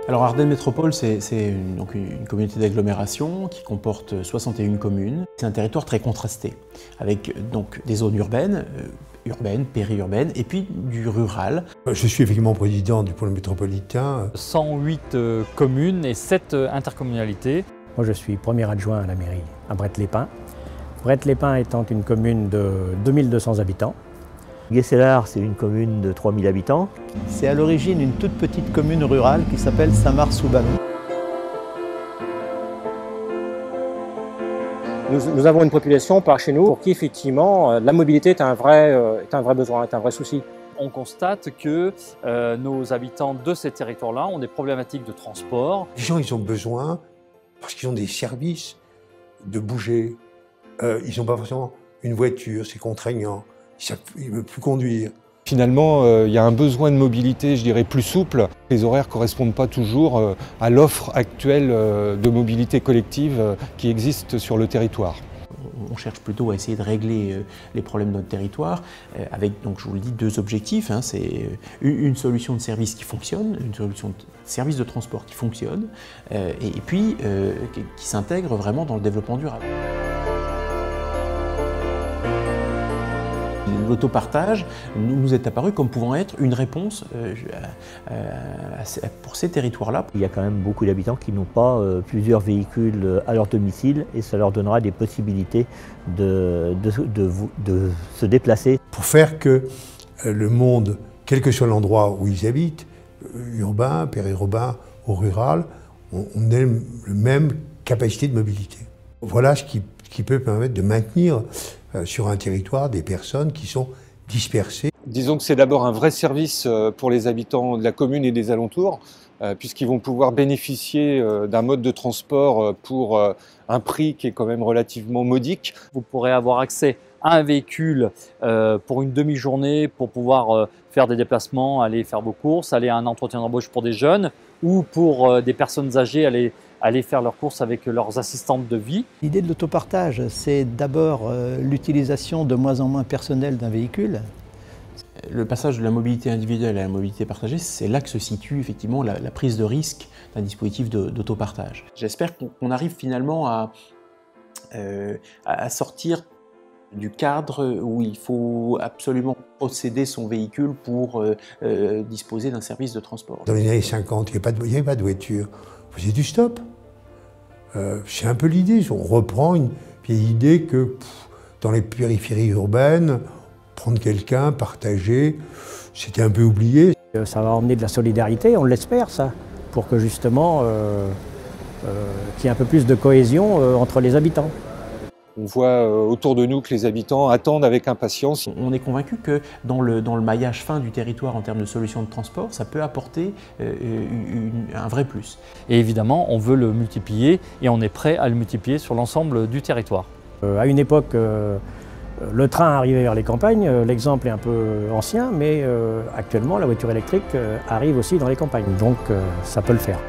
Alors Ardennes Métropole, c'est une communauté d'agglomération qui comporte 61 communes. C'est un territoire très contrasté, avec donc des zones urbaines, périurbaines, et puis du rural. Je suis effectivement président du pôle métropolitain. 108 communes et 7 intercommunalités. Moi je suis premier adjoint à la mairie à Bret-les-Pins. Bret-les-Pins étant une commune de 2200 habitants. Guesselard, c'est une commune de 3000 habitants. C'est à l'origine une toute petite commune rurale qui s'appelle Saint-Mars-sous-Ballon. Nous avons une population par chez nous pour qui effectivement la mobilité est un vrai besoin, est un vrai souci. On constate que nos habitants de ces territoires-là ont des problématiques de transport. Les gens, ils ont besoin, parce qu'ils ont des services, de bouger. Ils n'ont pas forcément une voiture, c'est contraignant. Ils ne veulent plus conduire. Finalement, il y a un besoin de mobilité, je dirais, plus souple. Les horaires ne correspondent pas toujours à l'offre actuelle de mobilité collective qui existe sur le territoire. On cherche plutôt à essayer de régler les problèmes de notre territoire avec, donc, je vous le dis, deux objectifs. C'est une solution de service qui fonctionne, une solution de service de transport qui fonctionne, et puis qui s'intègre vraiment dans le développement durable. L'autopartage nous est apparu comme pouvant être une réponse pour ces territoires-là. Il y a quand même beaucoup d'habitants qui n'ont pas plusieurs véhicules à leur domicile et ça leur donnera des possibilités de se déplacer. Pour faire que le monde, quel que soit l'endroit où ils habitent, urbain, périurbain ou rural, on ait la même capacité de mobilité. Voilà ce qui peut permettre de maintenir sur un territoire des personnes qui sont dispersées. Disons que c'est d'abord un vrai service pour les habitants de la commune et des alentours, puisqu'ils vont pouvoir bénéficier d'un mode de transport pour un prix qui est quand même relativement modique. Vous pourrez avoir accès à un véhicule pour une demi-journée pour pouvoir faire des déplacements, aller faire vos courses, aller à un entretien d'embauche pour des jeunes ou pour des personnes âgées, aller faire leurs courses avec leurs assistantes de vie. L'idée de l'autopartage, c'est d'abord l'utilisation de moins en moins personnelle d'un véhicule. Le passage de la mobilité individuelle à la mobilité partagée, c'est là que se situe effectivement la prise de risque d'un dispositif d'autopartage. J'espère qu'on arrive finalement à sortir du cadre où il faut absolument posséder son véhicule pour disposer d'un service de transport. Dans les années 50, il n'y avait pas de voiture. On faisait du stop. C'est un peu l'idée. On reprend une vieille idée que dans les périphéries urbaines, prendre quelqu'un, partager, c'était un peu oublié. Ça va emmener de la solidarité, on l'espère ça, pour que justement qu'il y ait un peu plus de cohésion entre les habitants. On voit autour de nous que les habitants attendent avec impatience. On est convaincu que dans le maillage fin du territoire en termes de solutions de transport, ça peut apporter un vrai plus. Et évidemment, on veut le multiplier et on est prêt à le multiplier sur l'ensemble du territoire. À une époque, le train arrivait vers les campagnes, l'exemple est un peu ancien, mais actuellement la voiture électrique arrive aussi dans les campagnes, donc ça peut le faire.